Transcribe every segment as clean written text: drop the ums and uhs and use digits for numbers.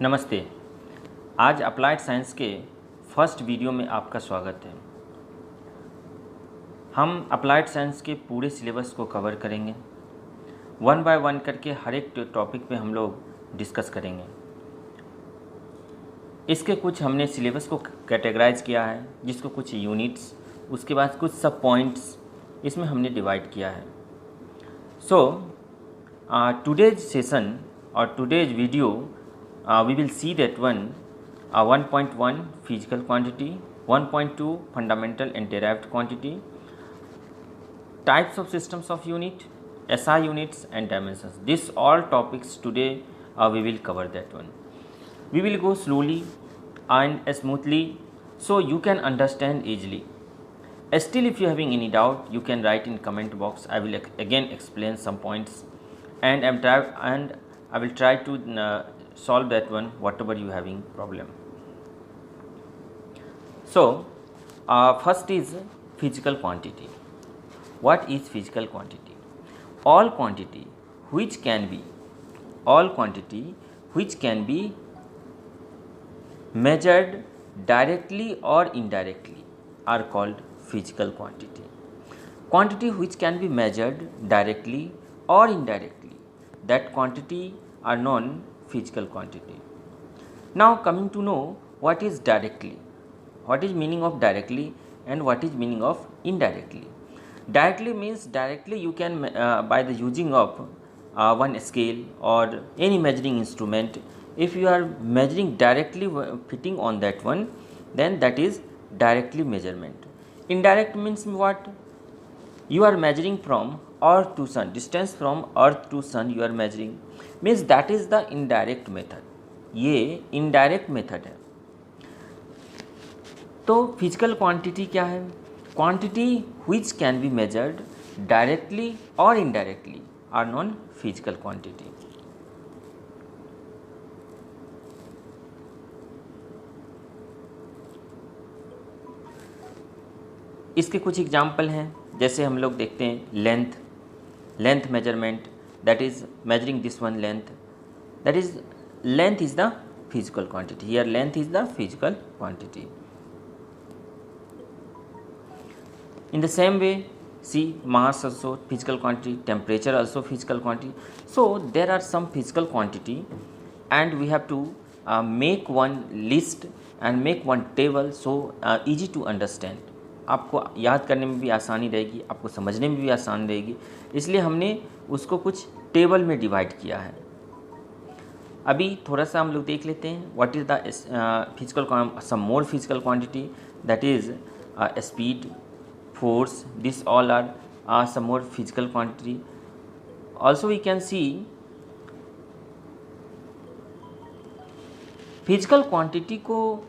नमस्ते। आज applied science के फर्स्ट वीडियो में आपका स्वागत है। हम अप्लाइड साइंस के पूरे सिलेबस को कवर करेंगे। वन बाय वन करके हर एक टॉपिक पे हम लोग डिस्कस करेंगे। इसके कुछ हमने सिलेबस को कैटेगराइज किया है, जिसको कुछ यूनिट्स, उसके बाद कुछ सब पॉइंट्स इसमें हमने डिवाइड किया है। सो टुडेज सेशन और today's video we will see that 1.1 physical quantity, 1.2 fundamental and derived quantity, types of systems of unit, SI units and dimensions. This all topics today we will cover that one. We will go slowly and smoothly so you can understand easily. Still, if you having any doubt, you can write in comment box. I will again explain some points, and I will try to solve that one whatever you having problem. So first is physical quantity. What is physical quantity? All quantity which can be measured directly or indirectly are called physical quantity. Quantity which can be measured directly or indirectly, that quantity are known physical quantity. Now coming to know what is directly, what is meaning of directly and what is meaning of indirectly. Directly means directly you can by the using of one scale or any measuring instrument, if you are measuring directly fitting on that one, then that is directly measurement. Indirect means what? You are measuring from earth to sun, distance from earth to sun you are measuring, means that is the indirect method. ये indirect method है। तो physical quantity क्या है? Quantity which can be measured directly or indirectly are known physical quantity. इसके कुछ example हैं, जैसे हम लोग देखते हैं length measurement, that is measuring this one length, that is length is the physical quantity. Here length is the physical quantity. In the same way, see, mass also physical quantity, temperature also physical quantity. So there are some physical quantity and we have to make one list and make one table so easy to understand. आपको याद करने में भी आसानी रहेगी, आपको समझने में भी आसान रहेगी, इसलिए हमने उसको कुछ टेबल में डिवाइड किया है। अभी थोड़ा सा हम लोग देख लेते हैं what is the physical, some more physical quantity, that is speed, force, this all are some more physical quantity. Also we can see physical quantity को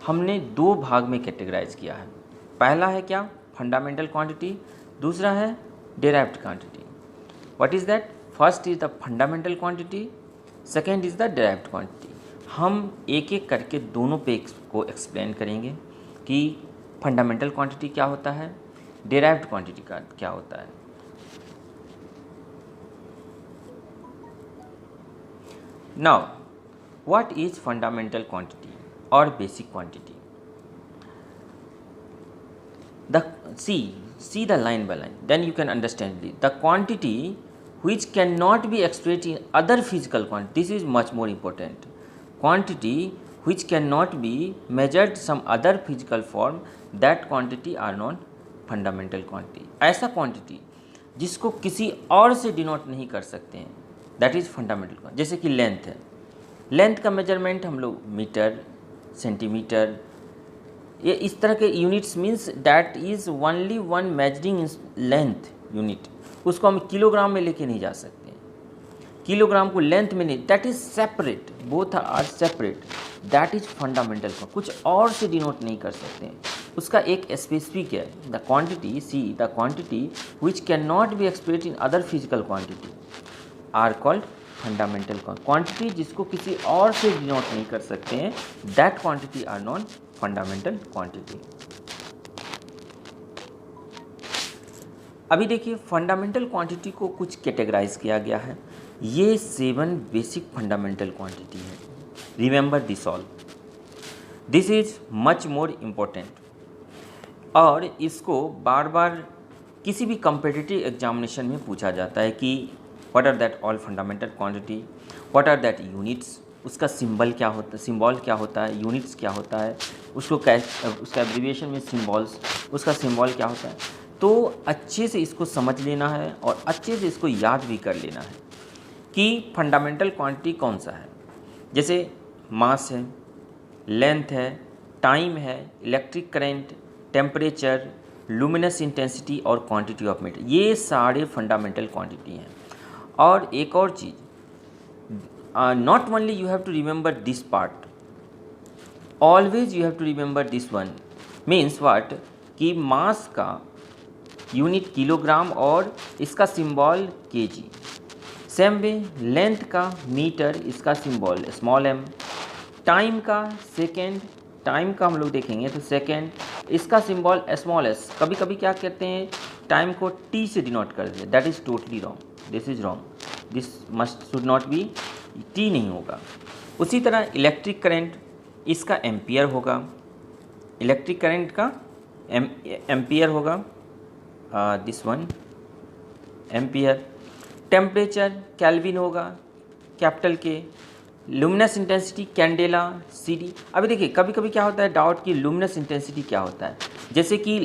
हमने दो भाग में कैटेगराइज किया है. पहला है क्या? Fundamental quantity. दूसरा है derived quantity. What is that? First is the fundamental quantity, second is the derived quantity. हम एक एक करके दोनों पे को एक्सप्लेन करेंगे कि फंडामेंटल क्वांटिटी क्या होता है, डेराइव्ड क्वांटिटी का क्या होता है. Now what is fundamental quantity और basic quantity? See the line by line, then you can understand it. The quantity which cannot be expressed in other physical quantity, this is much more important. Quantity which cannot be measured some other physical form, that quantity are known fundamental quantity. ऐसा quantity जिसको किसी और से denote नहीं कर सकते हैं, that is fundamental quantity. जैसे कि लेंथ है, लेंथ का मेजरमेंट हम लोग मीटर, सेंटीमीटर, ये इस तरह के units means that is only one measuring length unit. उसको हम किलोग्राम में लेके नहीं जा सकते, किलोग्राम को लेंथ में नहीं, that is separate, both are separate, that is fundamental. कुछ और से डिनोट नहीं कर सकते हैं, उसका एक स्पेसिफिक है. The quantity, see the quantity which can not be expressed in other physical quantity are called fundamental quantity. जिसको किसी और से डिनोट नहीं कर सकते हैं, that quantity are known fundamental quantity. अभी देखिए फंडामेंटल क्वांटिटी को कुछ कैटेगराइज किया गया है. ये 7 बेसिक फंडामेंटल क्वांटिटी है. Remember this all, this is much more important. और इसको बार बार किसी भी कम्पिटिटिव एग्जामिनेशन में पूछा जाता है कि what are that all fundamental quantity, what are that units, उसका सिंबल क्या होता है, सिंबल क्या होता है, यूनिट्स क्या होता है, उसको उसका एब्रीविएशन में सिंबल्स, उसका सिंबल क्या होता है। तो अच्छे से इसको समझ लेना है और अच्छे से इसको याद भी कर लेना है कि फंडामेंटल क्वांटिटी कौन सा है। जैसे मास है, लेंथ है, टाइम है, electric current, temperature, luminous intensity और क्वांटिटी ऑफ मैटर, ये सारे फंडामेंटल क्वांटिटी हैं। और एक और चीज़, not only you have to remember this part, always you have to remember this one. Means what, कि मास का यूनिट किलोग्राम और इसका symbol KG. Same way length का मीटर, इसका सिंबल स्मॉल एम। टाइम का सेकेंड, टाइम का हम लोग देखेंगे तो सेकेंड, इसका सिंबल स्मॉल एस। कभी कभी क्या कहते हैं, टाइम को टी से डिनोट करते हैं, that is totally wrong, this is wrong, this must should not be, T नहीं होगा। उसी तरह इलेक्ट्रिक करंट, इसका एम्पियर होगा, इलेक्ट्रिक करंट का एम्पियर होगा, this one ampere. Temperature kelvin होगा, कैपिटल के। Luminous intensity candela, CD। अभी देखिए कभी कभी क्या होता है डाउट कि लुमिनस इंटेंसिटी क्या होता है। जैसे कि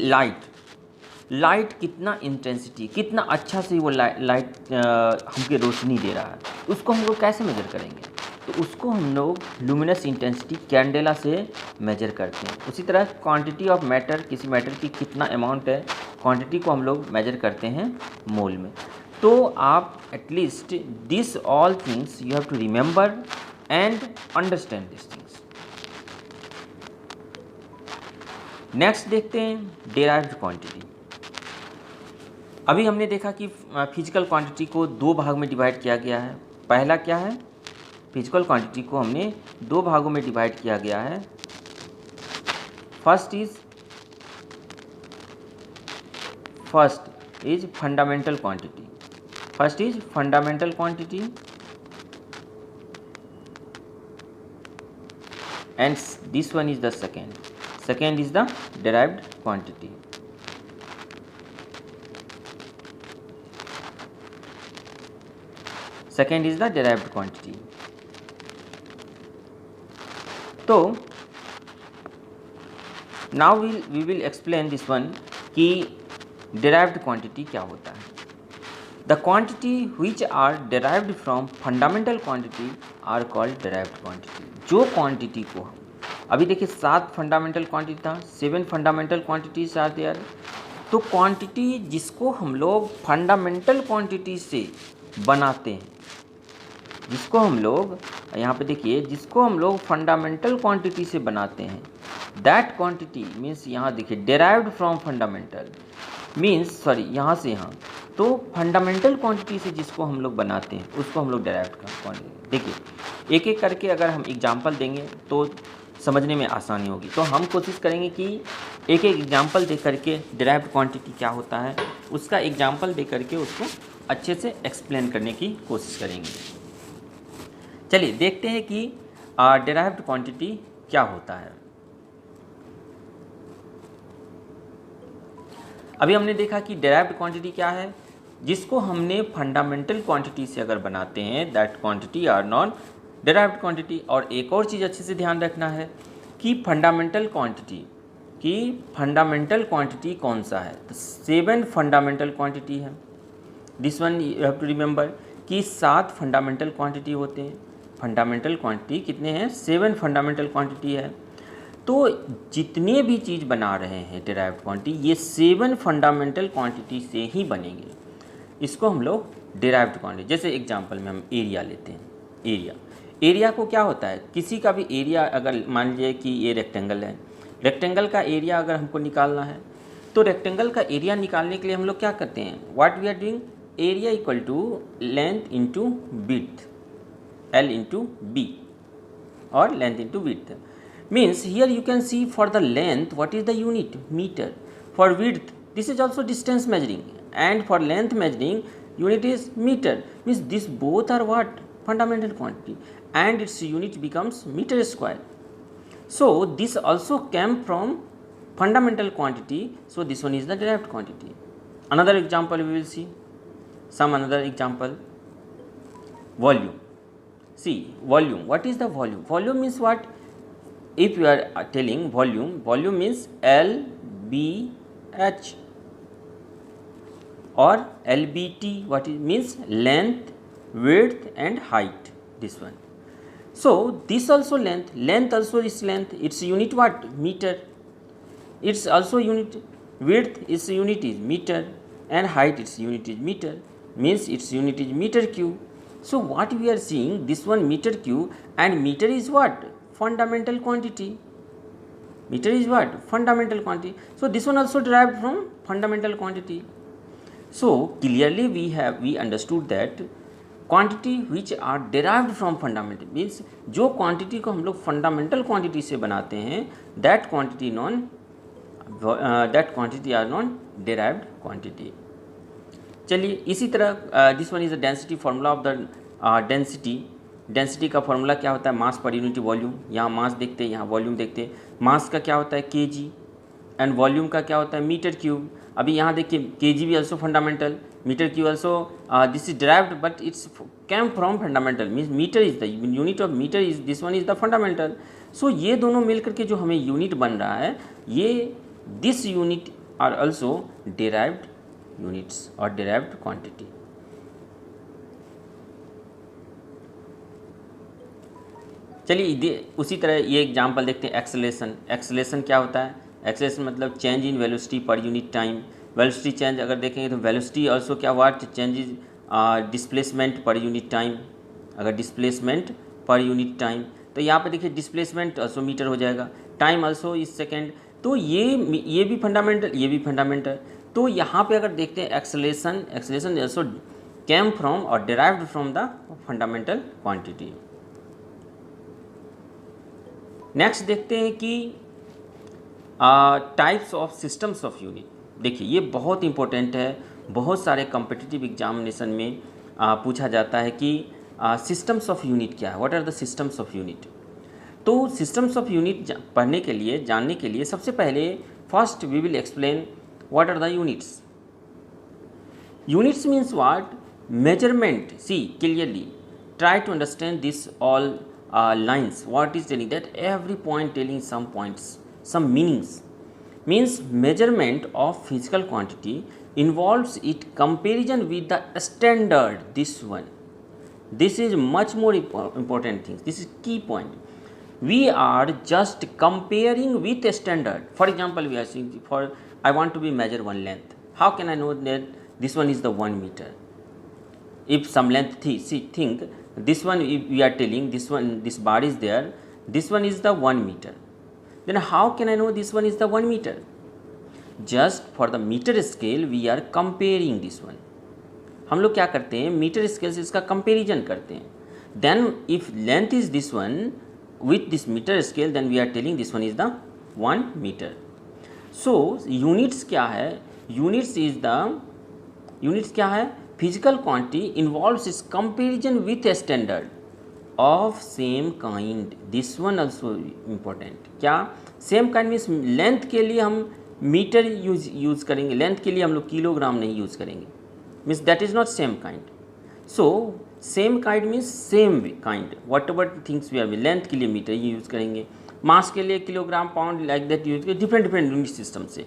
लाइट कितना इंटेंसिटी, कितना अच्छा से वो लाइट हमके रोशनी दे रहा है, उसको हम लोग कैसे मेजर करेंगे, तो उसको हम लोग लुमिनस इंटेंसिटी कैंडेला से मेजर करते हैं। उसी तरह क्वांटिटी ऑफ मैटर, किसी मैटर की कितना अमाउंट है, क्वांटिटी को हम लोग मेजर करते हैं मोल में। तो आप at least this all things you have to remember and understand this things. Next देखते हैं डेराइव्ड क्वांटिटी। अभी हमने देखा कि फिजिकल क्वांटिटी को दो भाग में डिवाइड किया गया है। पहला क्या है, फिजिकल क्वांटिटी को हमने दो भागों में डिवाइड किया गया है। First is fundamental quantity, first is fundamental quantity and this one is the second is the derived quantity. Second is the derived quantity. तो now we will explain this one कि derived quantity क्या होता है। The quantity which are derived from fundamental quantity are called derived quantity। जो quantity को हम, अभी देखिए 7 फंडामेंटल क्वांटिटी था, 7 फंडामेंटल क्वांटिटीज आर देयर। तो क्वांटिटी जिसको हम लोग फंडामेंटल क्वांटिटी से बनाते हैं, जिसको हम लोग यहाँ पे देखिए, जिसको हम लोग फंडामेंटल क्वांटिटी से बनाते हैं, दैट क्वांटिटी मीन्स, यहाँ देखिए derived from fundamental means, sorry यहाँ से यहाँ, तो फंडामेंटल क्वांटिटी से जिसको हम लोग बनाते हैं उसको हम लोग डेराइव्ड क्वांटिटी। देखिए एक एक करके अगर हम एग्जांपल देंगे तो समझने में आसानी होगी। तो हम कोशिश करेंगे कि एक एक एग्जांपल दे करके डेराइव्ड क्वांटिटी क्या होता है उसका एग्जांपल दे करके उसको अच्छे से एक्सप्लेन करने की कोशिश करेंगे। चलिए देखते हैं कि डेराइव्ड क्वांटिटी क्या होता है। अभी हमने देखा कि डेराइव्ड क्वांटिटी क्या है, जिसको हमने फंडामेंटल क्वांटिटी से अगर बनाते हैं, that quantity are known derived quantity. और एक और चीज़ अच्छे से ध्यान रखना है कि फंडामेंटल क्वांटिटी कौन सा है, तो 7 फंडामेंटल क्वांटिटी है। This one you have to remember कि 7 फंडामेंटल क्वांटिटी होते हैं। फंडामेंटल क्वांटिटी कितने हैं, 7 फंडामेंटल क्वांटिटी है। तो जितने भी चीज़ बना रहे हैं डेराइव्ड क्वांटिटी, ये 7 फंडामेंटल क्वांटिटी से ही बनेंगे। इसको हम लोग डेराइव्ड क्वांटिटी, जैसे एग्जांपल में हम एरिया लेते हैं। एरिया को क्या होता है, किसी का भी एरिया अगर मान लीजिए कि ये रेक्टेंगल है, रेक्टेंगल का एरिया अगर हमको निकालना है तो रेक्टेंगल का एरिया निकालने के लिए हम लोग क्या करते हैं, what we are doing, area equal to length into width, L into B, और length into width. Means here you can see for the length what is the unit, meter. For width this is also distance measuring, and for length measuring unit is meter. Means this both are what, fundamental quantity, and its unit becomes meter square. So this also came from fundamental quantity, so this one is the derived quantity. Another example we will see, another example, volume. See, volume, what is the volume? Volume means what? If you are telling volume, volume means LBH or LBT, what it means? Length, width and height, this one. So this also length also is length, its unit what? Meter. Its also unit, width its unit is meter, and height its unit is meter, means its unit is meter cube. So what we are seeing, this one meter cube, and meter is what? Fundamental quantity. Meter is what? Fundamental quantity. So this one also derived from fundamental quantity. So clearly we understood that quantity which are derived from fundamental means जो quantity को हम लोग fundamental quantity से बनाते हैं that quantity are known derived quantity. चलिए इसी तरह this one is the density formula of the density का फार्मूला क्या होता है? मास पर यूनिट वॉल्यूम. यहाँ मास देखते हैं, यहाँ वॉल्यूम देखते हैं. मास का क्या होता है? केजी, एंड वॉल्यूम का क्या होता है? Metre cube. अभी यहाँ देखिए केजी भी also fundamental, meter cube also this is derived but it's came from fundamental, means meter is the unit of meter is this one is the fundamental. So ये दोनों मिलकर के जो हमें यूनिट बन रहा है, ये this unit are also derived units or derived quantity. चलिए उसी तरह ये एग्जांपल देखते हैं. एक्सेलेरेशन क्या होता है? एक्सेलेरेशन मतलब change in velocity per unit time. Velocity change अगर देखेंगे तो वेलोसिटी ऑल्सो क्या हुआ? चेंज इज डिस्प्लेसमेंट पर यूनिट टाइम. अगर डिस्प्लेसमेंट पर यूनिट टाइम तो यहाँ पे देखिए डिस्प्लेसमेंट ऑल्सो मीटर हो जाएगा, टाइम ऑल्सो इज सेकेंड. तो ये भी फंडामेंटल, ये भी फंडामेंटल. तो यहाँ पे अगर देखते हैं एक्सेलेरेशन ऑल्सो केम फ्रॉम और derived from the fundamental quantity. Next देखते हैं कि types of systems of unit. देखिए ये बहुत इंपॉर्टेंट है, बहुत सारे कॉम्पिटिटिव एग्जामिनेशन में पूछा जाता है कि सिस्टम्स ऑफ यूनिट क्या है, what are the systems of unit. तो सिस्टम्स ऑफ यूनिट पढ़ने के लिए, जानने के लिए सबसे पहले first we will explain what are the units. Units means what? Measurement. See clearly try to understand this all lines. What is telling? That every point telling some points, some meanings. Means measurement of physical quantity involves it comparison with the standard. This is much more important thing. This is key point. We are just comparing with a standard. For example, we are saying I want to be measure one length. How can I know that this one is the 1 meter? If some length think this one, if we are telling this bar is there, this one is the 1 meter, then how can I know this one is the 1 meter? Just for the meter scale we are comparing this one. हम लोग क्या करते हैं? Metre scale से इसका comparison करते हैं. then if length is this one with this meter scale, then we are telling this one is the 1 meter. so units क्या है? units क्या है? Physical quantity involves its comparison with a standard of same kind. This one also important. क्या? Same kind means length के लिए हम metre use करेंगे, length के लिए हम लोग किलोग्राम नहीं यूज़ करेंगे. Means that is not same kind. So same kind means same kind. Whatever things we have, length के लिए मीटर यूज़ करेंगे, मास के लिए kilogram, pound, like that use करेंगे, डिफरेंट यूनिट सिस्टम से.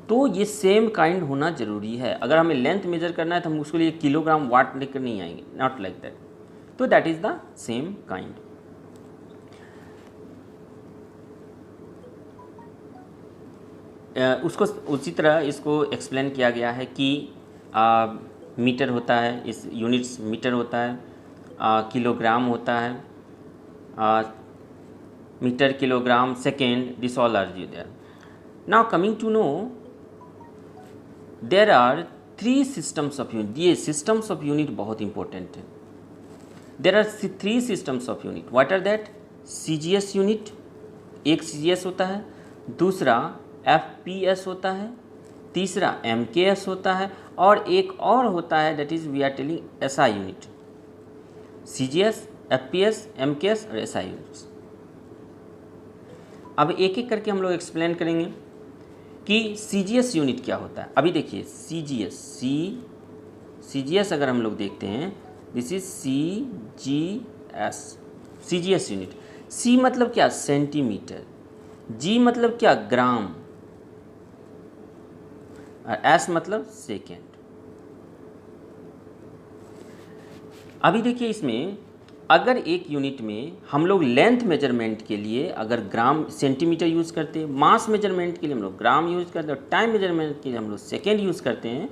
तो ये सेम काइंड होना ज़रूरी है. अगर हमें लेंथ मेजर करना है तो हम उसके लिए किलोग्राम वाट लेकर नहीं आएंगे, नॉट लाइक दैट. तो that is the same kind. उसको उसी तरह इसको एक्सप्लेन किया गया है कि मीटर होता है, इस यूनिट्स मीटर होता है, किलोग्राम होता है, metre, kilogram, second, this all are there. Now coming to know there are 3 systems of unit. ये सिस्टम्स ऑफ यूनिट बहुत इंपॉर्टेंट है. There are 3 systems of unit. What are that? CGS unit, एक CGS होता है, दूसरा FPS होता है, तीसरा MKS होता है, और एक और होता है that is we are telling SI unit. CGS, FPS, MKS और SI यूनिट्स। अब एक एक करके हम लोग एक्सप्लेन करेंगे कि CGS यूनिट क्या होता है। अभी देखिए CGS अगर हम लोग देखते हैं, this is CGS unit. C मतलब क्या, सेंटीमीटर, G मतलब क्या, ग्राम, और S मतलब सेकेंड। अभी देखिए इसमें अगर एक यूनिट में हम लोग लेंथ मेजरमेंट के लिए अगर ग्राम सेंटीमीटर यूज़ करते हैं, मास मेजरमेंट के लिए हम लोग ग्राम यूज़ करते हैं और टाइम मेजरमेंट के लिए हम लोग सेकेंड यूज़ करते हैं,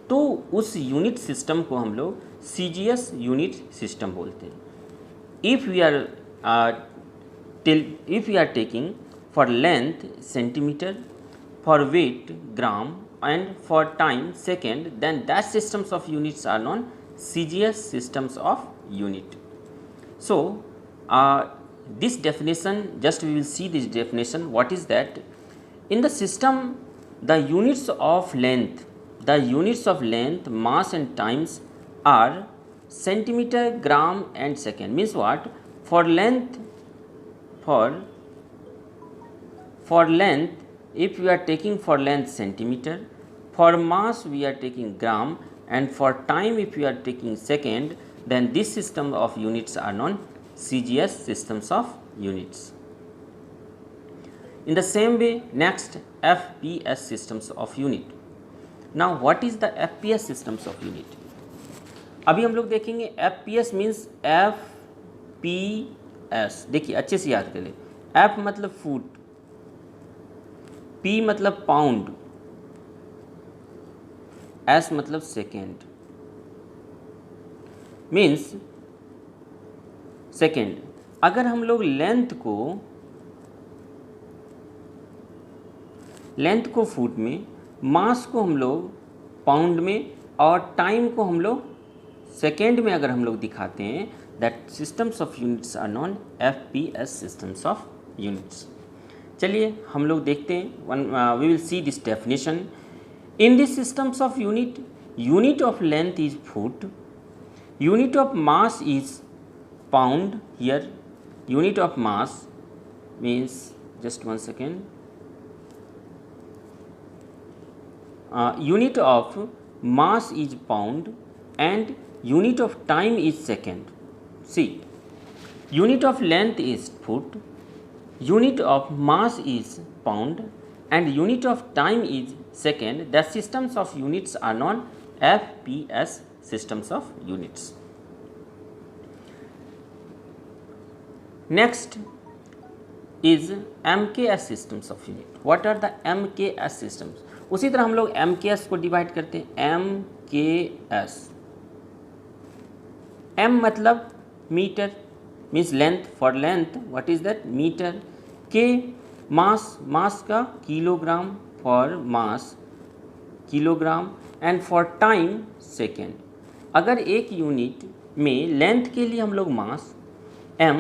तो उस यूनिट सिस्टम को हम लोग CGS यूनिट सिस्टम बोलते हैं। If we are taking for length centimetre, for weight gram and for time second, then that systems of units are known CGS systems of unit. So this definition, just we will see this definition. What is that? In the system, the units of length, mass and times are centimeter, gram and second. Means what? For length, if we are taking for length centimeter, for mass we are taking gram, and for time if we are taking second, then this system of units are known CGS systems of units. In the same way, next FPS systems of unit. Now what is the FPS systems of unit? अभी हम लोग देखेंगे FPS means FPS। देखिए अच्छे से याद करें, F मतलब फुट, P मतलब पाउंड, S मतलब सेकेंड, मीन्स सेकेंड। अगर हम लोग लेंथ को फुट में, मास को हम लोग पाउंड में और टाइम को हम लोग सेकेंड में अगर हम लोग दिखाते हैं, that systems of units are known FPS systems of units. चलिए हम लोग देखते हैं, we will see this definition. In these systems of unit, unit of length is foot, unit of mass is pound. Here unit of mass means, just one second, unit of mass is pound and unit of time is second. See, unit of length is foot, unit of mass is pound and unit of time is second. The systems of units are known FPS systems of units. Next is MKS systems of unit. What are the MKS systems? उसी तरह हम लोग MKS को divide करते हैं, MKS। M मतलब metre, means length, for length what is that, metre. K mass का kilogram, for mass kilogram, and for time second. अगर एक यूनिट में लेंथ के लिए हम लोग mass, M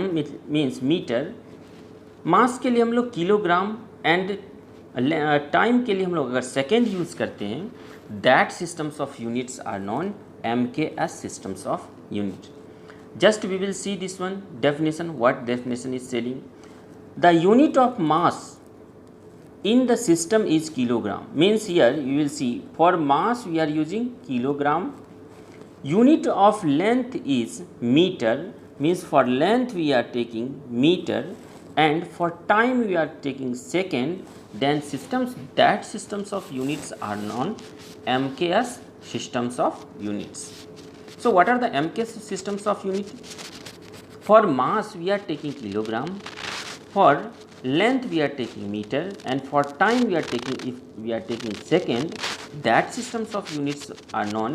means metre, mass के लिए हम लोग किलोग्राम एंड टाइम के लिए हम लोग अगर सेकेंड यूज़ करते हैं, that systems of units are known MKS systems of unit. Just we will see this one definition, what definition is saying. The unit of mass in the system is kilogram. Means here you will see for mass we are using kilogram. Unit of length is meter, means for length we are taking meter, and for time we are taking second. Then systems of units are known MKS systems of units. So what are the MKS systems of unit? For mass we are taking kilogram, for length we are taking meter, and for time we are taking, if we are taking second, that systems of units are known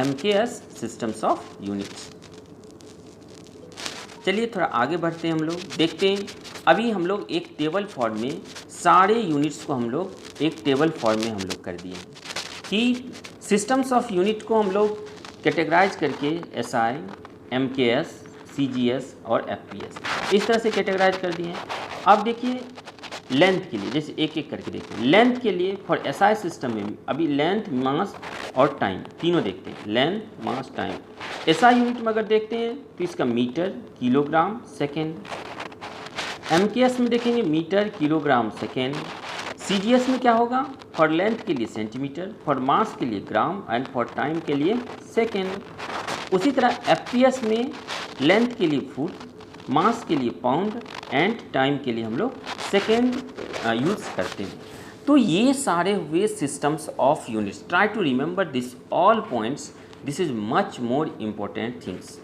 MKS systems of units. चलिए थोड़ा आगे बढ़ते हैं, हम लोग देखते हैं। अभी हम लोग एक टेबल फॉर्म में सारे यूनिट्स को हम लोग एक टेबल फॉर्म में हम लोग कर दिए कि सिस्टम्स ऑफ यूनिट को हम लोग कैटेगराइज करके SI, MKS, CGS और FPS इस तरह से कैटेगराइज कर दिए हैं। अब देखिए लेंथ के लिए, जैसे एक एक करके देखिए। लेंथ के लिए फॉर SI सिस्टम में अभी लेंथ, मास और टाइम, तीनों देखते हैं, लेंथ, मास, टाइम। एसआई यूनिट में अगर देखते हैं तो इसका मीटर, किलोग्राम, सेकेंड। एमकेएस में देखेंगे मीटर, किलोग्राम, सेकेंड। सीजीएस में क्या होगा, फॉर लेंथ के लिए सेंटीमीटर, फॉर मास के लिए ग्राम एंड फॉर टाइम के लिए सेकेंड। उसी तरह एफपीएस में लेंथ के लिए फुट, मास के लिए पाउंड एंड टाइम के लिए हम लोग सेकेंड यूज़ करते हैं। तो ये सारे हुए systems of units. Try to remember this all points, this is much more important things.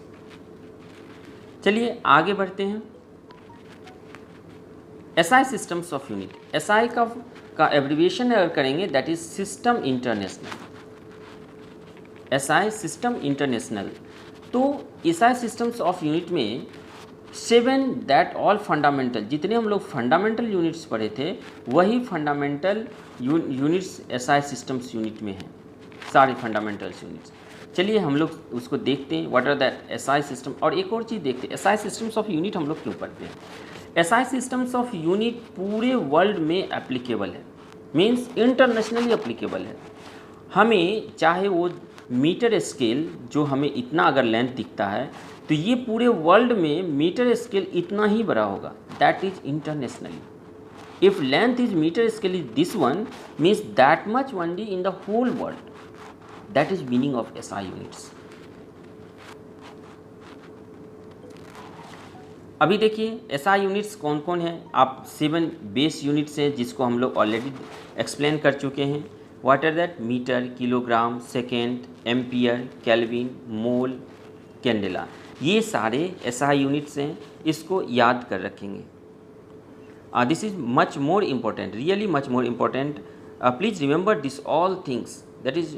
चलिए आगे बढ़ते हैं। SI systems of unit, SI का एब्रिविएशन अगर करेंगे that is system international, SI system international. तो एसआई सिस्टम्स ऑफ यूनिट में 7 that all fundamental, जितने हम लोग फंडामेंटल यूनिट्स पढ़े थे वही fundamental units SI systems unit में हैं, सारे फंडामेंटल्स यूनिट्स। चलिए हम लोग उसको देखते हैं, what are that SI system. और एक और चीज़ देखते हैं, एसआई सिस्टम्स ऑफ यूनिट हम लोग क्यों पढ़ते हैं। एसआई सिस्टम्स ऑफ यूनिट पूरे वर्ल्ड में एप्लीकेबल है, मीन्स इंटरनेशनली एप्लीकेबल है। हमें चाहे वो मीटर स्केल जो हमें इतना अगर लेंथ दिखता है तो ये पूरे वर्ल्ड में मीटर स्केल इतना ही बड़ा होगा, that is internationally. If length is metre scale is this one, means that much only in the whole world, that is meaning of SI units. अभी देखिए एसआई यूनिट्स कौन कौन हैं। आप 7 बेस यूनिट्स हैं जिसको हम लोग ऑलरेडी एक्सप्लेन कर चुके हैं। What are that, metre, kilogram, second, ampere, kelvin, mole, candela, ये सारे एसआई यूनिट्स हैं, इसको याद कर रखेंगे। This is much more important, really much more important. Please remember this all things, that is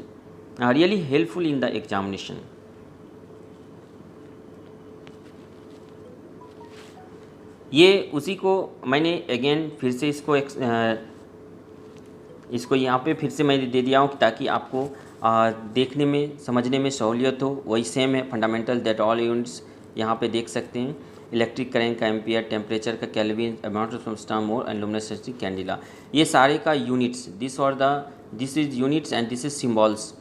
really helpful in the examination. ये उसी को मैंने अगेन फिर से इसको यहाँ पे फिर से मैं दे दिया हूँ ताकि आपको देखने में समझने में सहूलियत हो। वही सेम है, फंडामेंटल दैट ऑल यूनिट्स यहाँ पे देख सकते हैं। इलेक्ट्रिक करंट का एम्पियर, टेम्परेचर का kelvin, amount of star mole and luminosity candela, ये सारे का units, this is units and this is symbols,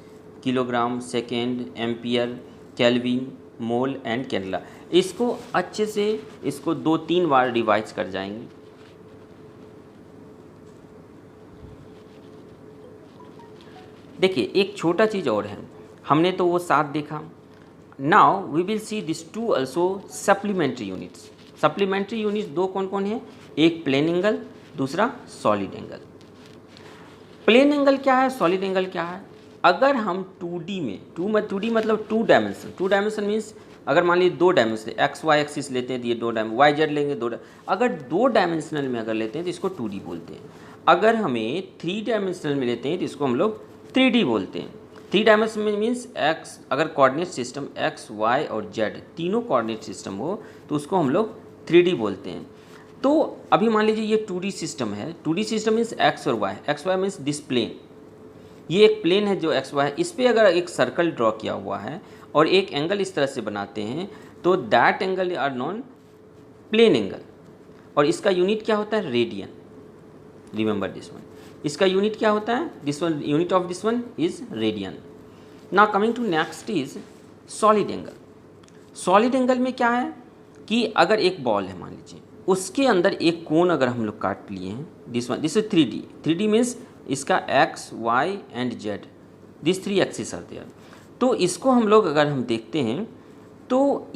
kilogram, second, ampere, kelvin, mole and candela. इसको अच्छे से इसको 2-3 बार रिवाइज कर जाएंगे। देखिए एक छोटा चीज़ और है, हमने तो वो 7 देखा। Now we will see this 2 also supplementary units. Supplementary units 2 कौन कौन है, एक प्लेन एंगल, दूसरा सॉलिड एंगल। प्लेन एंगल क्या है, सॉलिड एंगल क्या है। अगर हम 2D में 2D मतलब 2 डायमेंशन, 2 डायमेंशन मीन्स अगर मान लीजिए 2 डायमेंशन एक्स वाई एक्सिस लेते हैं तो ये 2 डायमेंशन, वाई जेड लेंगे 2 अगर 2 डायमेंशनल में अगर लेते हैं तो इसको 2D बोलते हैं। अगर हमें 3 डायमेंशनल में लेते हैं तो इसको हम लोग 3D बोलते हैं। 3 डायमेंशन में मीन्स एक्स, अगर कोऑर्डिनेट सिस्टम एक्स वाई और जेड तीनों कोऑर्डिनेट सिस्टम हो तो उसको हम लोग 3D बोलते हैं। तो अभी मान लीजिए ये 2D सिस्टम है, 2D सिस्टम मीन्स एक्स और Y, X Y means this plane, ये एक प्लेन है जो एक्स वाई है, इस पर अगर एक सर्कल ड्रॉ किया हुआ है और एक एंगल इस तरह से बनाते हैं तो that angle are known plane angle. और इसका यूनिट क्या होता है, रेडियन, रिमेंबर दिस वन। इसका यूनिट क्या होता है, this one, unit of this one is radian. Now coming to next is solid angle. Solid angle में क्या है कि अगर एक बॉल है मान लीजिए, उसके अंदर एक कोन अगर हम लोग काट लिए हैं, this one, this is 3D, 3D means इसका X Y and Z, this 3 axis are there. तो इसको हम लोग अगर हम देखते हैं तो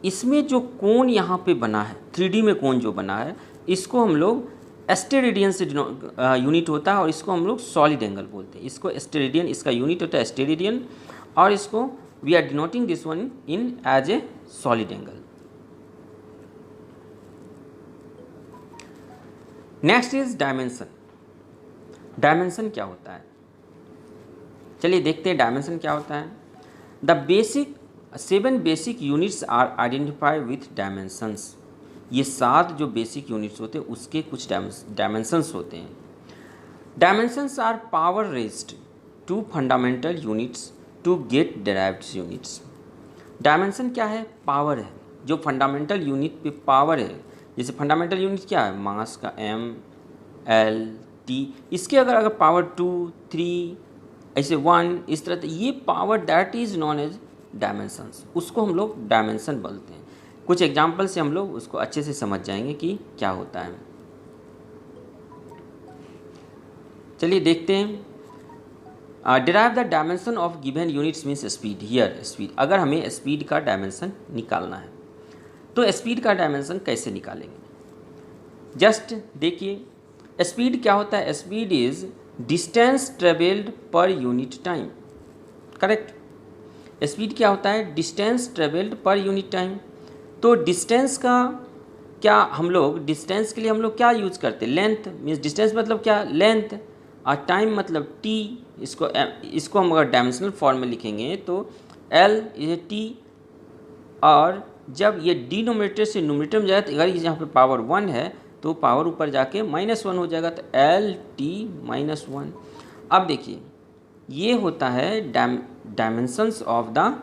इसमें जो कोन यहाँ पे बना है, 3D में कोन जो बना है, इसको हम लोग एस्टेरेडियन से यूनिट होता है और इसको हम लोग सॉलिड एंगल बोलते हैं। इसको एस्टेरेडियन, इसका यूनिट होता है एस्टेरेडियन और इसको we are denoting this one in as a solid angle. Next is dimension. Dimension क्या होता है, चलिए देखते हैं डायमेंशन क्या होता है। The basic 7 basic units are identified with dimensions. ये 7 जो बेसिक यूनिट्स होते हैं उसके कुछ डायमेंशंस होते हैं। Dimensions are power raised to fundamental units to get derived units. Dimension क्या है, पावर है, जो फंडामेंटल यूनिट पे पावर है। जैसे फंडामेंटल यूनिट क्या है, मास का M, L, T, इसके अगर पावर 2, 3 ऐसे 1 इस तरह, ये power that is known as dimensions, उसको हम लोग डायमेंशन बोलते हैं। कुछ एग्जाम्पल से हम लोग उसको अच्छे से समझ जाएंगे कि क्या होता है। चलिए देखते हैं। Derive the dimension of given units means speed. Here speed, अगर हमें स्पीड का डायमेंशन निकालना है तो स्पीड का डायमेंशन कैसे निकालेंगे? जस्ट देखिए, स्पीड क्या होता है? स्पीड इज डिस्टेंस ट्रेवल्ड पर यूनिट टाइम, करेक्ट। स्पीड क्या होता है? डिस्टेंस ट्रेवल्ड पर यूनिट टाइम। तो डिस्टेंस का क्या, हम लोग डिस्टेंस के लिए हम लोग क्या यूज़ करते हैं? लेंथ, मीन्स डिस्टेंस मतलब क्या? लेंथ, और टाइम मतलब टी। इसको हम अगर डायमेंशनल फॉर्म में लिखेंगे तो एल इज टी, और जब ये डिनोमिनेटर से न्यूमरेटर में जाए तो अगर यहाँ पे पावर 1 है तो पावर ऊपर जाके -1 हो जाएगा, तो एल टी -1। अब देखिए, ये होता है dimensions of the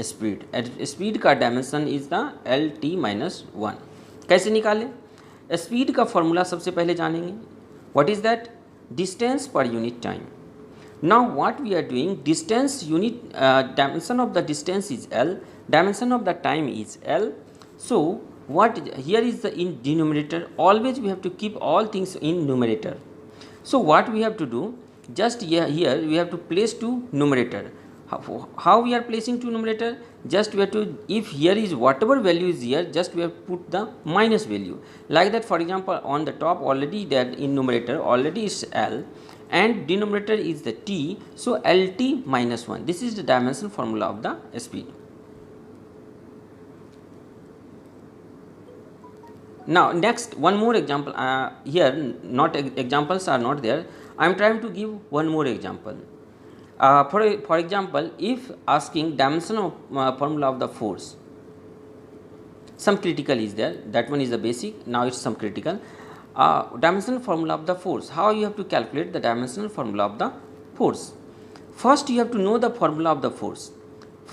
speed. Speed का dimension is the L T -1। कैसे निकालें? स्पीड का फॉर्मूला सबसे पहले जानेंगे। What is that? Distance per unit time. Now what we are doing, distance unit, dimension of the distance is L, dimension of the time is L. So what here is the in denominator, always we have to keep all things in numerator. So what we have to do, just here we have to place to numerator. How we are placing to numerator? Just we have to, if here is whatever value is here, just we have to put the minus value like that. For example, on the top already that in numerator already is L and denominator is the t, so lt -1. This is the dimension formula of the speed. Now next, one more example. Here not examples are not there, I am trying to give one more example. For example, if asking dimension of formula of the force, some critical is there, that one is the basic, now it's some critical. Dimensional formula of the force, how you have to calculate the dimensional formula of the force? First you have to know the formula of the force.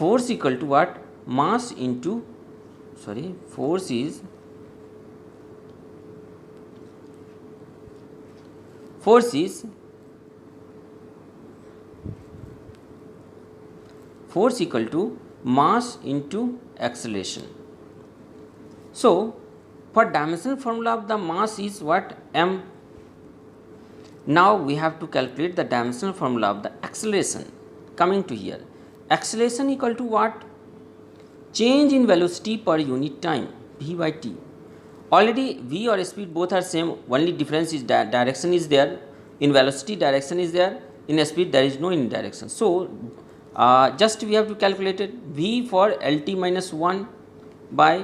Force equal to what? Mass into, sorry, force is force equal to mass into acceleration. So for dimensional formula of the mass is what? M. Now we have to calculate the dimensional formula of the acceleration. Coming to here, acceleration equal to what? Change in velocity per unit time, v by t. Already v or speed both are same, only difference is direction is there. In velocity direction is there, in speed there is no in direction. So just we have to calculate it. V for lt -1 by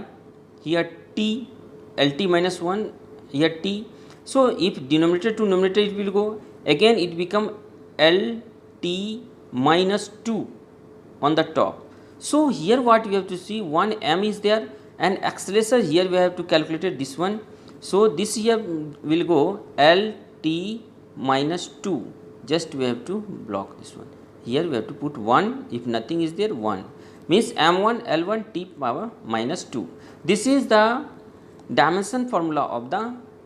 here t, lt -1 here t. So if denominator to numerator it will go, again it become lt -2 on the top. So here what we have to see, one m is there and acceleration here we have to calculate it, this one. So this here will go lt -2, just we have to block this one. Here we have to put 1, if nothing is there 1, means m1 l1 t power -2. This is the dimension formula of the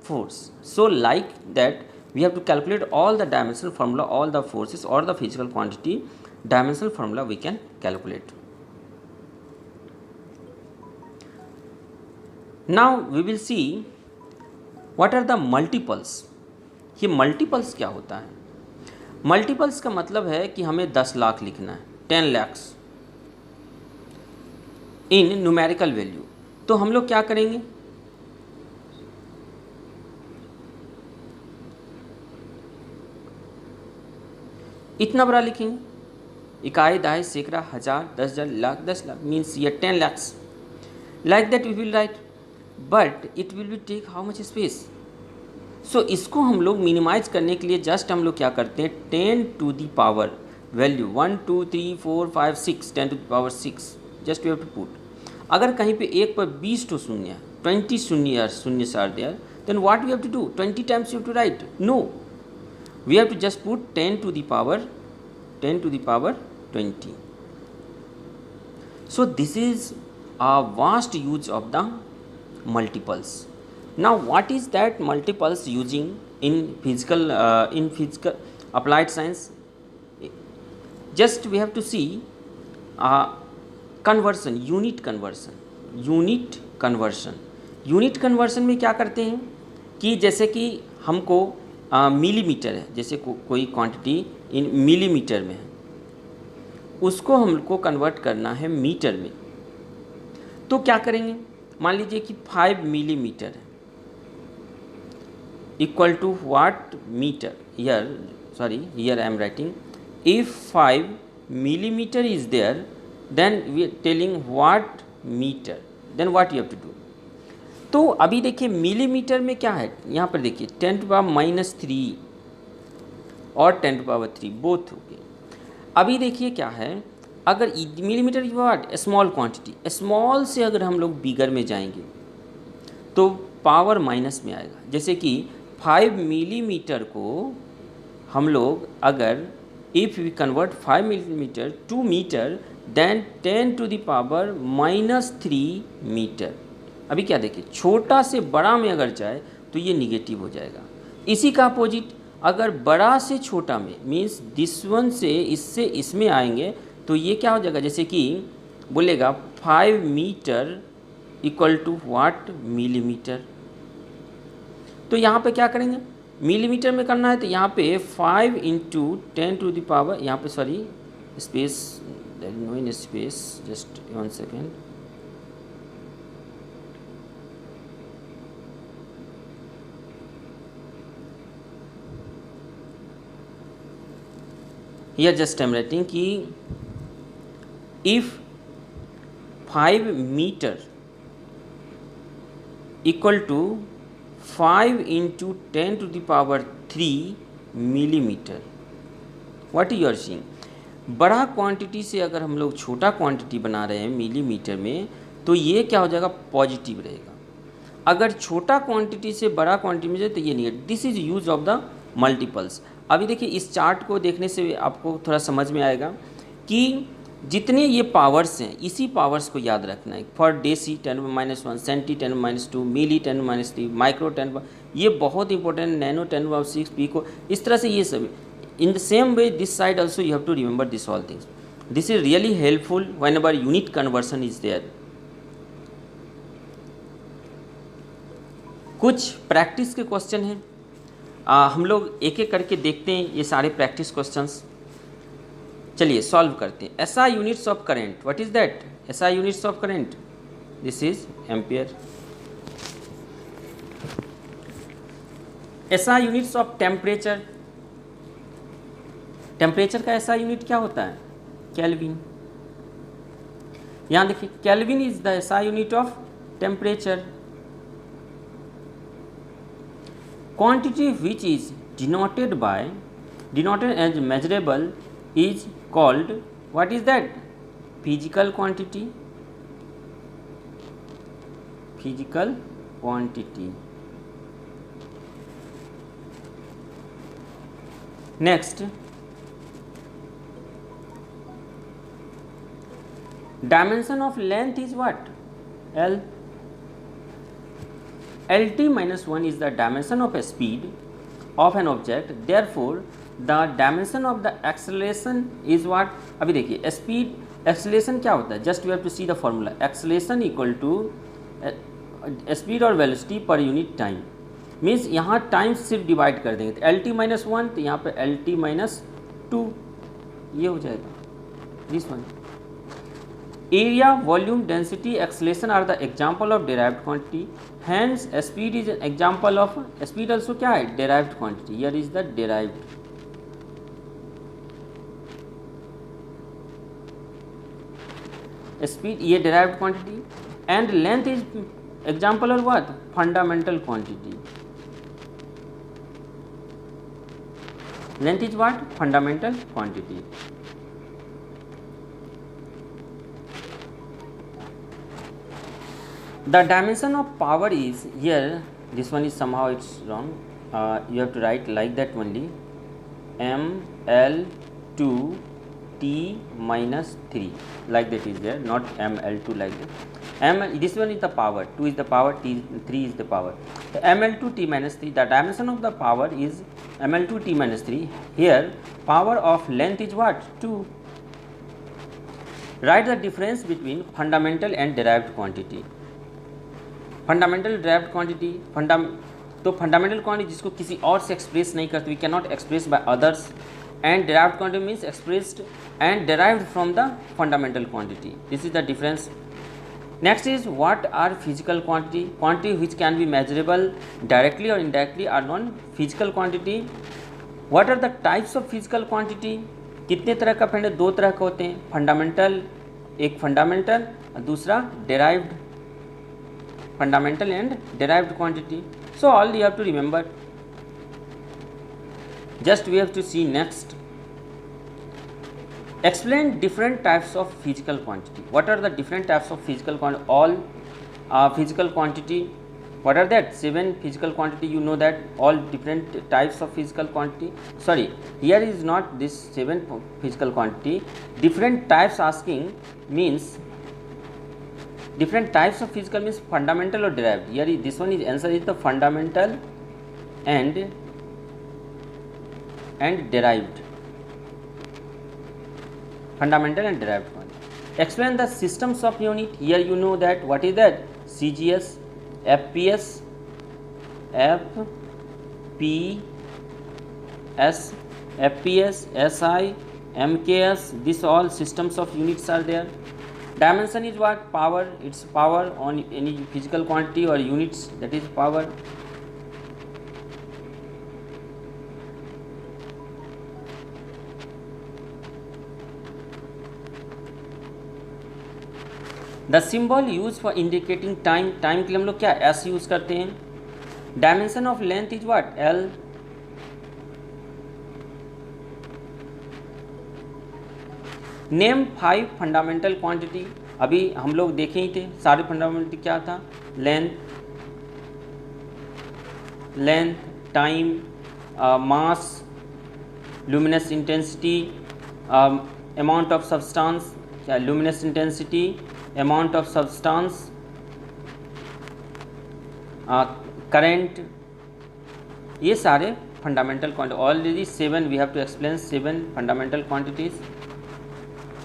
force. So like that we have to calculate all the dimensional formula, all the forces or the physical quantity dimensional formula we can calculate. Now we will see what are the multiples. ये multiples क्या होता है? Multiples का मतलब है कि हमें 10 लाख लिखना है, 10 lakhs इन न्यूमेरिकल वैल्यू। तो हम लोग क्या करेंगे, इतना बड़ा लिखेंगे, इकाई, दहाई, सैकड़ा, हजार, 10,000, लाख, 10 लाख, मीन्स ये 10 lakhs. Like that we will write, but it will be take how much space? So इसको हम लोग मिनिमाइज करने के लिए जस्ट हम लोग क्या करते हैं, 10 to the power value 1 2 3 4 5 6, 10 to the power 6 just we have to put. अगर कहीं पे एक पर 20 तो शून्य, 20 शून्य are there, then what we have to do, 20 times you have to write? No, we have to just put 10 to the power 20. So this is a vast use of the multiples. Now what is that multiples using in physical applied science? just we have to see conversion, unit conversion में क्या करते हैं कि जैसे कि हमको millimetre है, जैसे कोई क्वांटिटी इन मिलीमीटर में है, उसको हमको कन्वर्ट करना है मीटर में। तो क्या करेंगे, मान लीजिए कि 5 मिलीमीटर है equal to what metre, here I am writing if 5 millimeter is there, then we are telling what meter, then what you have to do। तो अभी देखिए मिलीमीटर में क्या है, यहाँ पर देखिए 10 to power -3 और 10 to power 3 बोथ हो गए। अभी देखिए क्या है, अगर मिलीमीटर की वाट स्मॉल क्वांटिटी, स्मॉल से अगर हम लोग बिगर में जाएंगे तो पावर माइनस में आएगा। जैसे कि 5 मिलीमीटर को हम लोग अगर if we convert 5 millimetre to metre then 10 to the power -3 metre. अभी क्या देखिए, छोटा से बड़ा में अगर जाए तो ये निगेटिव हो जाएगा। इसी का अपोजिट अगर बड़ा से छोटा में मीन्स दिस वन से इससे इसमें आएंगे तो ये क्या हो जाएगा, जैसे कि बोलेगा 5 metre equal to what millimetre. तो यहाँ पे क्या करेंगे, मिलीमीटर में करना है तो यहाँ पे 5 × 10 to the power, यहाँ पे sorry space, there is no in space, just 1 second, here just I am writing कि if 5 meter equal to 5 × 10 to the power 3 millimetre, what you are seeing. बड़ा क्वांटिटी से अगर हम लोग छोटा क्वांटिटी बना रहे हैं मिलीमीटर में तो ये क्या हो जाएगा, पॉजिटिव रहेगा। अगर छोटा क्वांटिटी से बड़ा क्वांटिटी में जाए तो ये नहीं। This is use of the multiples. अभी देखिए इस चार्ट को देखने से आपको थोड़ा समझ में आएगा कि जितने ये पावर्स हैं इसी पावर्स को याद रखना है। For deci 10⁻⁻1, centi 10⁻², milli 10⁻3, micro 10, ये बहुत इंपॉर्टेंट, नैनो 10⁻6, पीको, इस तरह से ये सब। In the same way this side also you have to remember this all things. This is really helpful whenever unit conversion is there. कुछ practice के question हैं, हम लोग एक एक करके देखते हैं ये सारे प्रैक्टिस क्वेश्चंस। चलिए सॉल्व करते हैं। SI units of current, what is that, SI units of current, this is ampere. SI units of temperature, temperature का एसआई यूनिट क्या होता है, केल्विन। यहाँ देखिए kelvin is the SI unit of temperature. Quantity which is denoted as measurable is called, what is that, physical quantity, physical quantity। Next, dimension of length is what, L। LT-1 is the dimension of a speed of an object, therefore the dimension of the acceleration is what। अभी देखिए speed acceleration क्या होता है, just we have to see the formula, acceleration equal to speed और velocity per unit time. Means यहाँ time सिर्फ divide कर देंगे तो LT-1 तो यहाँ पे LT-2 ये हो जाएगा, this one. Area, volume, density, acceleration are the example of derived quantity, hence speed is an example of, speed also क्या है, derived quantity, here is the derived. Speed ये derived quantity and length is example of what, fundamental quantity. Length is what, fundamental quantity. The dimension of power is here, this one is somehow it's wrong, you have to write like that only, ML2 T-3 like that is there, not ML2 like that. This one is the power, 2 is the power, T3 is the power. So ML2 T-3, the dimension of the power is ML2 T-3. Here power of length is what, 2, write the difference between fundamental and derived quantity. Fundamental derived quantity, तो fundamental quantity जिसको किसी और से express नहीं करते, we can not express by others, and derived quantity means expressed and derived from the fundamental quantity. This is the difference. Next is what are physical quantity? Quantity which can be measurable directly or indirectly are known physical quantity. What are the types of physical quantity? कितने तरह का fund? दो तरह के होते हैं, fundamental, एक fundamental और दूसरा derived, fundamental and derived quantity. So all you have to remember. Just we have to see next. Explain different types of physical quantity. What are the different types of physical quantity? All physical quantity, what are that? 7 physical quantity, you know that, all different types of physical quantity. Sorry, here is not this 7 physical quantity. Different types asking means different types of physical means fundamental or derived. Here is, this one is answer is the fundamental and derived. Fundamental and derived quantity. Explain the systems of unit. Here you know that, what is that? CGS, FPS, FPS, FPS, SI, MKS. This all systems of units are there. Dimension is what? Power. It's power on any physical quantity or units, that is power. The symbol use for indicating time, time के लिए हम लोग क्या S use करते हैं. Dimension of length is what L. Name 5 fundamental quantity. अभी हम लोग देखे ही थे सारे फंडामेंटल क्या था. Length, time, mass, luminous intensity, amount of substance, क्या luminous intensity, amount of substance, current, ये सारे fundamental quantity. Already 7 we have to explain 7 fundamental quantities.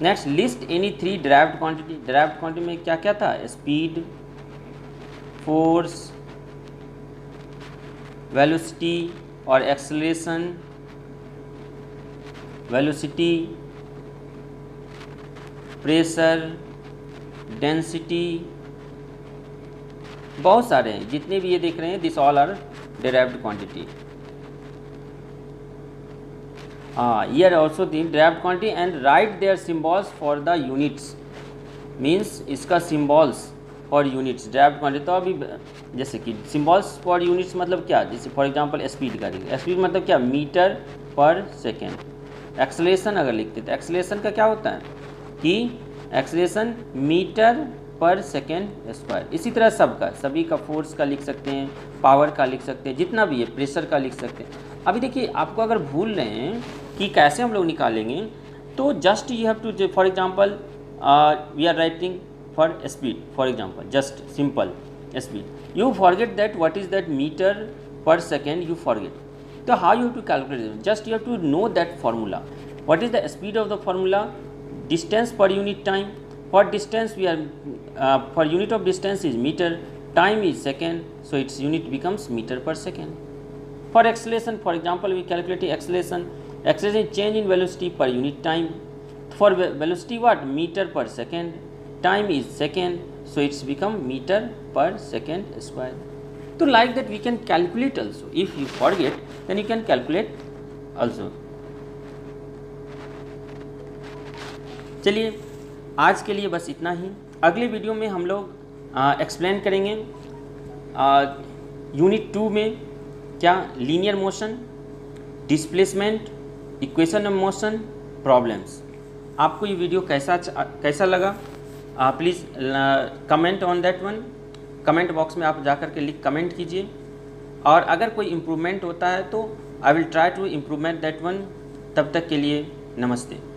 Next list any 3 derived quantity. Derived quantity में क्या क्या था. Speed, force, velocity और acceleration. Velocity, pressure, density, बहुत सारे हैं जितने भी ये देख रहे हैं. This all are derived quantity. ये are also the derived quantity and write their symbols for the units. Means इसका symbols for units derived quantity. तो अभी जैसे कि सिम्बॉल्स फॉर यूनिट्स मतलब क्या. जैसे फॉर एग्जांपल स्पीड का लिखते. स्पीड मतलब क्या, मीटर पर सेकेंड. एक्सेलरेशन अगर लिखते तो एक्सेलरेशन का क्या होता है कि acceleration metre per second square. इसी तरह सबका, सभी का फोर्स का लिख सकते हैं, पावर का लिख सकते हैं, जितना भी है प्रेशर का लिख सकते हैं. अभी देखिए आपको अगर भूल रहे हैं कि कैसे हम लोग निकालेंगे तो just you have to, for example we are writing for speed, for example just simple speed. You forget that what is that metre per second, you forget. तो how you have to calculate. Just you have to know that formula. What is the speed of the formula. Distance per unit time. For distance we are for unit of distance is meter, time is second, so its unit becomes meter per second. For acceleration, for example, we calculate acceleration. Acceleration is change in velocity per unit time. For velocity what, meter per second, time is second, so it's become meter per second square. So like that we can calculate also. If you forget then you can calculate also. चलिए आज के लिए बस इतना ही. अगले video में हम लोग एक्सप्लेन करेंगे यूनिट 2 में क्या linear motion, displacement, equation of motion, problems. आपको ये वीडियो कैसा लगा please comment on that one. Comment box में आप जा कर के कमेंट कीजिए. और अगर कोई इम्प्रूवमेंट होता है तो I will try to improvement that one. तब तक के लिए नमस्ते.